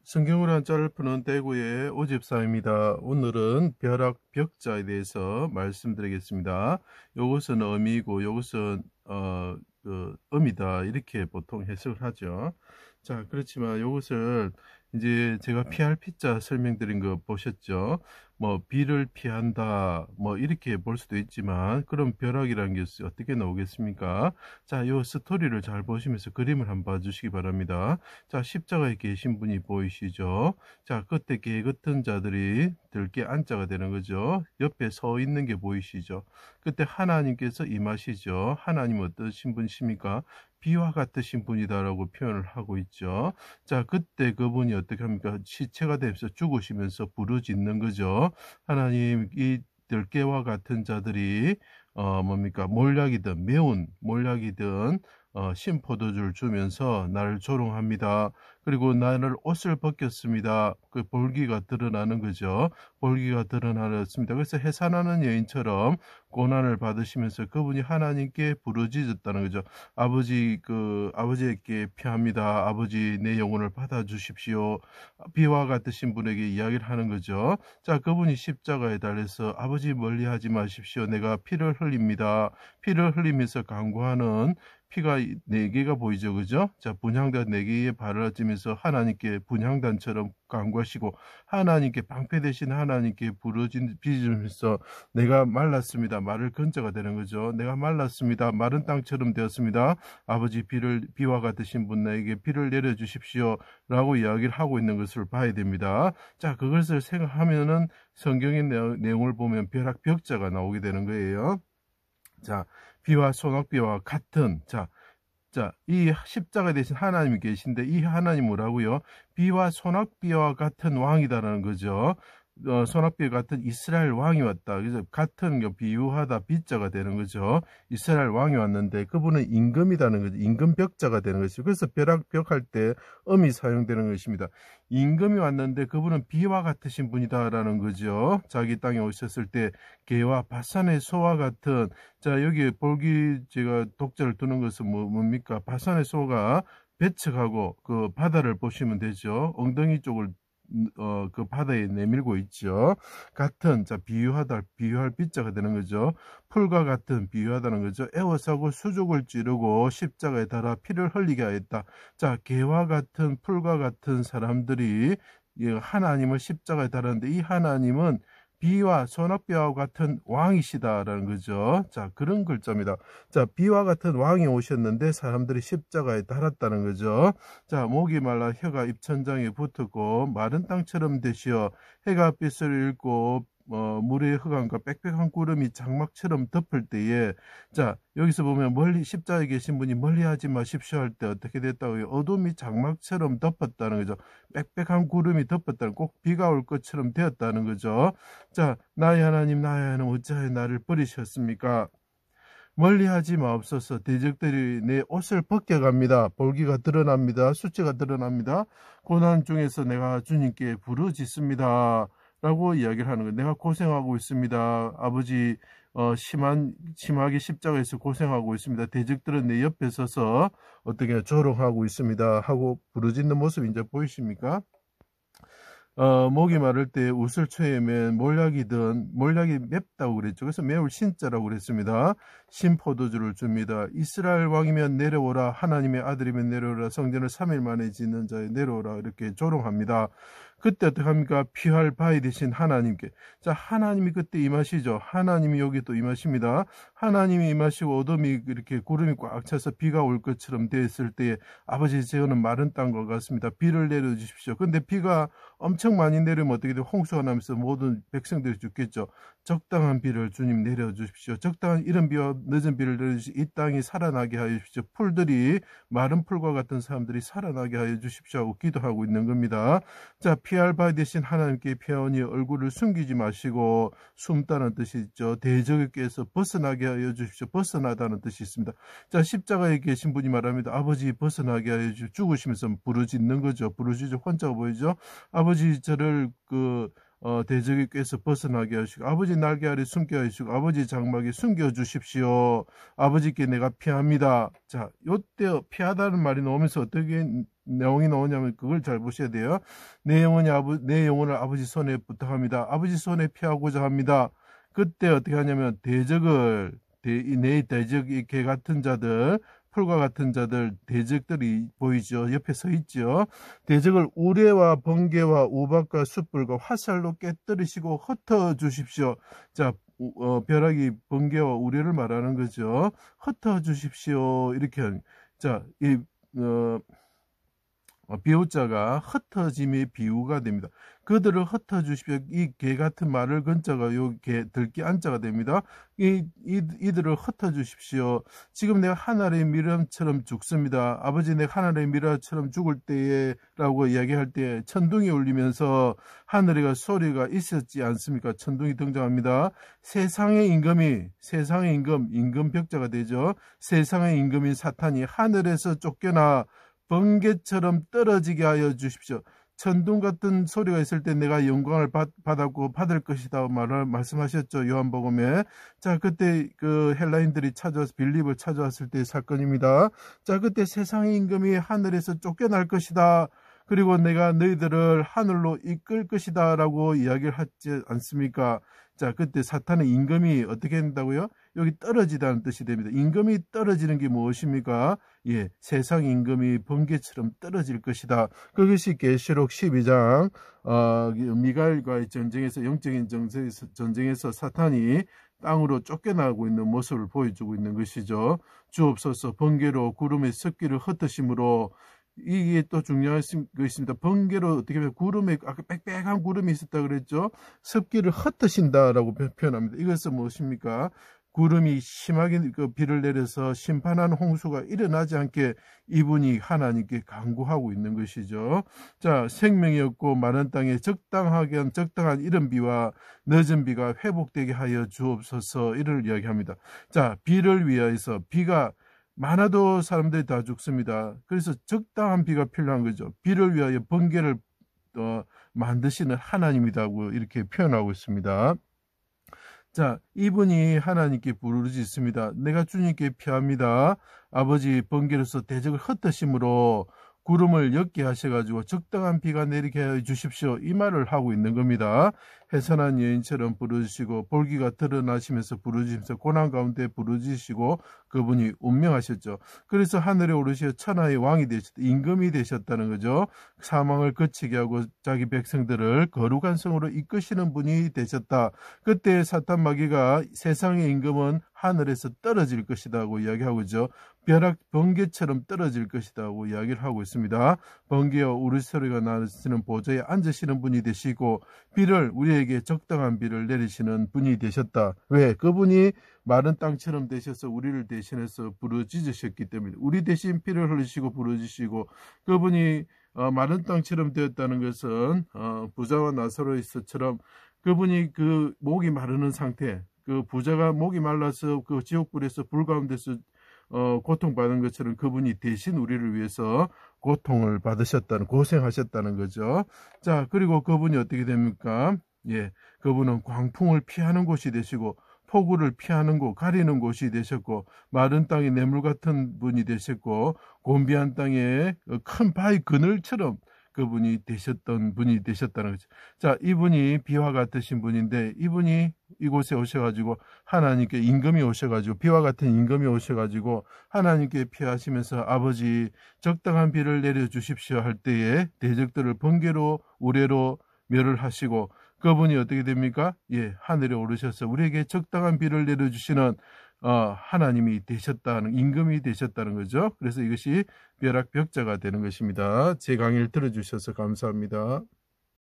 성경으로 한자를 푸는 대구의 오집사입니다. 오늘은 벼락 벽자에 대해서 말씀드리겠습니다. 요것은 어미고 요것은 음이다 이렇게 보통 해석을 하죠. 자, 그렇지만 요것을 이제 제가 피할 피자 설명드린 거 보셨죠? 뭐 비를 피한다 뭐 이렇게 볼 수도 있지만, 그럼 벼락이라는 게 어떻게 나오겠습니까? 자, 요 스토리를 잘 보시면서 그림을 한번 봐주시기 바랍니다. 자, 십자가에 계신 분이 보이시죠? 자, 끝에 개 같은 자들이 들게 안자가 되는 거죠. 옆에 서 있는 게 보이시죠? 그때 하나님께서 임하시죠. 하나님 어떠신 분이십니까? 비와 같으신 분이다라고 표현을 하고 있죠. 자, 그때 그분이 어떻게 합니까? 시체가 되면서 죽으시면서 부르짖는 거죠. 하나님, 이 들깨와 같은 자들이 뭡니까? 몰약이든 매운 몰약이든 신포도주를 주면서 나를 조롱합니다. 그리고 나를 옷을 벗겼습니다. 그 볼기가 드러나는 거죠. 볼기가 드러나렸습니다. 그래서 해산하는 여인처럼 고난을 받으시면서 그분이 하나님께 부르짖었다는 거죠. 아버지에게 피합니다. 아버지, 내 영혼을 받아주십시오. 비와 같으신 분에게 이야기를 하는 거죠. 자, 그분이 십자가에 달려서 아버지 멀리하지 마십시오. 내가 피를 흘립니다. 피를 흘리면서 간구하는 피가 4개가 보이죠. 그죠? 자, 분향단 4개의 발을 찌면서 하나님께 분향단처럼 간구하시고, 하나님께 방패 대신 하나님께 부르짖으면서 내가 말랐습니다. 말을 근자가 되는 거죠. 내가 말랐습니다. 마른 땅처럼 되었습니다. 아버지, 비와 같으신 분 나에게 비를 내려주십시오. 라고 이야기를 하고 있는 것을 봐야 됩니다. 자, 그것을 생각하면은 성경의 내용을 보면 벼락 벽자가 나오게 되는 거예요. 자, 비와 소낙비와 같은, 자, 이 십자가 대신 하나님이 계신데, 이 하나님 뭐라고요? 비와 소낙비와 같은 왕이다라는 거죠. 소낙비와 같은 이스라엘 왕이 왔다. 그래서 같은 거 비유하다 비자가 되는 거죠. 이스라엘 왕이 왔는데 그분은 임금이라는 거죠. 임금벽자가 되는 것이죠. 그래서 벼락벽할 때 음이 사용되는 것입니다. 임금이 왔는데 그분은 비와 같으신 분이다라는 거죠. 자기 땅에 오셨을 때 개와 바산의 소와 같은, 자, 여기 제가 독자를 두는 것은 뭡니까? 바산의 소가 배척하고 그 바다를 보시면 되죠. 엉덩이 쪽을 그 바다에 내밀고 있죠. 같은, 자, 비유할 비자가 되는 거죠. 풀과 같은, 비유하다는 거죠. 애워싸고 수족을 찌르고 십자가에 달아 피를 흘리게 하였다. 자, 개와 같은, 풀과 같은 사람들이 하나님을 십자가에 달았는데, 이 하나님은 비와 소낙비와 같은 왕이시다라는 거죠. 자, 그런 글자입니다. 자, 비와 같은 왕이 오셨는데 사람들이 십자가에 달았다는 거죠. 자, 목이 말라 혀가 입천장에 붙었고 마른 땅처럼 되시어 해가 빛을 잃고 물의 흑암과 빽빽한 구름이 장막처럼 덮을 때에, 자, 여기서 보면 멀리 십자가에 계신 분이 멀리하지 마십시오 할 때 어떻게 됐다고요? 어둠이 장막처럼 덮었다는 거죠. 빽빽한 구름이 덮었다는, 꼭 비가 올 것처럼 되었다는 거죠. 자, 나의 하나님 어찌하여 나를 버리셨습니까? 멀리하지 마옵소서. 대적들이 내 옷을 벗겨갑니다. 볼기가 드러납니다. 수치가 드러납니다. 고난 중에서 내가 주님께 부르짖습니다. 라고 이야기를 하는 거예요. 내가 고생하고 있습니다. 아버지, 심하게 십자가에서 고생하고 있습니다. 대적들은 내 옆에 서서 어떻게 조롱하고 있습니다. 하고 부르짖는 모습이 이제 보이십니까? 목이 마를 때 웃을 처에면 몰약이 맵다고 그랬죠. 그래서 매울 신자라고 그랬습니다. 신포도주를 줍니다. 이스라엘 왕이면 내려오라. 하나님의 아들이면 내려오라. 성전을 3일 만에 짓는 자에 내려오라. 이렇게 조롱합니다. 그때 어떻게 합니까? 피할 바위 되신 하나님께. 자, 하나님이 그때 임하시죠. 하나님이 여기 또 임하십니다. 하나님이 임하시고 어둠이 이렇게 구름이 꽉 차서 비가 올 것처럼 되었을 때에, 아버지, 저는 마른 땅과 같습니다. 비를 내려주십시오. 근데 비가 엄청 많이 내리면 어떻게 돼요? 홍수가 나면서 모든 백성들이 죽겠죠. 적당한 비를 주님 내려주십시오. 적당한 이른 비와 늦은 비를 내려주시고 이 땅이 살아나게 하여 주십시오. 마른 풀과 같은 사람들이 살아나게 하여 주십시오 하고 기도하고 있는 겁니다. 자, 피할 바 되신 하나님께 피하오니 얼굴을 숨기지 마시고, 숨다는 뜻이 있죠. 대적에게서 벗어나게 하여 주십시오. 벗어나다는 뜻이 있습니다. 자, 십자가에 계신 분이 말합니다. 아버지, 벗어나게 하여 주십시오. 죽으시면서 부르짖는 거죠. 부르짖어 혼자가 보이죠. 아버지, 저를 대적의 꾀에서 벗어나게 하시고 아버지 날개 아래 숨게 하시고 아버지 장막에 숨겨 주십시오. 아버지께 내가 피합니다. 자, 요때 피하다는 말이 나오면서 어떻게 내용이 나오냐면 그걸 잘 보셔야 돼요. 내 영혼을 아버지 손에 부탁합니다. 아버지 손에 피하고자 합니다. 그때 어떻게 하냐면 내 대적이 개 같은 자들, 풀과 같은 자들, 대적들이 보이죠. 옆에 서 있죠. 대적을 우레와 번개와 우박과 숯불과 화살로 깨뜨리시고 흩어 주십시오. 자, 벼락이 번개와 우레를 말하는 거죠. 흩어 주십시오. 이렇게 자, 비유자가 흩어짐의 비유가 됩니다. 그들을 흩어 주십시오. 이 개 같은 말을 근자가 요 개 들기 안자가 됩니다. 이들을 흩어 주십시오. 지금 내가 하늘의 미람처럼 죽습니다. 아버지, 내가 하늘의 미라처럼 죽을 때에라고 이야기할 때 천둥이 울리면서 하늘에가 소리가 있었지 않습니까? 천둥이 등장합니다. 세상의 임금 벽자가 되죠. 세상의 임금인 사탄이 하늘에서 쫓겨나 번개처럼 떨어지게 하여 주십시오. 천둥 같은 소리가 있을 때 내가 영광을 받았고 받을 것이다 말씀하셨죠. 요한복음에. 자, 그때 그 헬라인들이 빌립을 찾아왔을 때의 사건입니다. 자, 그때 세상의 임금이 하늘에서 쫓겨날 것이다. 그리고 내가 너희들을 하늘로 이끌 것이다 라고 이야기를 하지 않습니까? 자, 그때 사탄의 임금이 어떻게 된다고요? 여기 떨어지다는 뜻이 됩니다. 임금이 떨어지는 게 무엇입니까? 예, 세상 임금이 번개처럼 떨어질 것이다. 그것이 계시록 12장 미가엘과의 전쟁에서 영적인 전쟁에서 사탄이 땅으로 쫓겨나고 있는 모습을 보여주고 있는 것이죠. 주옵소서 번개로 구름의 습기를 흩으심으로 이게 또 중요한 거 있습니다. 번개로 어떻게 보면 구름에 아까 빽빽한 구름이 있었다 그랬죠. 습기를 흩으신다라고 표현합니다. 이것은 무엇입니까? 구름이 심하게 비를 내려서 심판하는 홍수가 일어나지 않게 이분이 하나님께 간구하고 있는 것이죠. 자, 생명이 없고 마른 땅에 적당한 이른 비와 늦은 비가 회복되게 하여 주옵소서 이를 이야기합니다. 자, 비를 위하여서 비가 많아도 사람들이 다 죽습니다. 그래서 적당한 비가 필요한 거죠. 비를 위하여 번개를 만드시는 하나님이라고 이렇게 표현하고 있습니다. 자, 이분이 하나님께 부르짖습니다. 내가 주님께 피합니다. 아버지, 번개로서 대적을 흩으심으로 구름을 옅게 하셔가지고 적당한 비가 내리게 해 주십시오. 이 말을 하고 있는 겁니다. 해산한 여인처럼 부르짖으시고 볼기가 드러나시면서 부르짖으면서 고난 가운데 부르짖으시고 그분이 운명하셨죠. 그래서 하늘에 오르시어 천하의 왕이 되셨다. 임금이 되셨다는 거죠. 사망을 거치게 하고 자기 백성들을 거룩한 성으로 이끄시는 분이 되셨다. 그때 사탄 마귀가 세상의 임금은 하늘에서 떨어질 것이라고 이야기하고 있죠. 벼락 번개처럼 떨어질 것이라고 이야기를 하고 있습니다. 번개와 우르소리가 나시는 보좌에 앉으시는 분이 되시고 비를 우리에게 적당한 비를 내리시는 분이 되셨다. 왜? 그분이 마른 땅처럼 되셔서 우리를 대신해서 부르짖으셨기 때문에 우리 대신 피를 흘리시고 부르짖으시고 그분이 마른 땅처럼 되었다는 것은 부자와 나사로이스처럼 그분이 그 목이 마르는 상태, 그 부자가 목이 말라서 그 지옥불에서 불 가운데서 고통받은 것처럼 그분이 대신 우리를 위해서 고통을 고생하셨다는 거죠. 자, 그리고 그분이 어떻게 됩니까? 예, 그분은 광풍을 피하는 곳이 되시고 폭우를 피하는 곳, 가리는 곳이 되셨고 마른 땅에 뇌물 같은 분이 되셨고 곤비한 땅에 큰 바위 그늘처럼 그분이 되셨다는 거죠. 자, 이분이 비와 같으신 분인데 이분이 이곳에 오셔가지고 하나님께 임금이 오셔가지고 비와 같은 임금이 오셔가지고 하나님께 피하시면서 아버지 적당한 비를 내려주십시오 할 때에 대적들을 번개로 우레로 멸을하시고 그분이 어떻게 됩니까? 예, 하늘에 오르셔서 우리에게 적당한 비를 내려주시는 하나님이 되셨다는, 임금이 되셨다는 거죠. 그래서 이것이 벼락벽자가 되는 것입니다. 제 강의를 들어주셔서 감사합니다.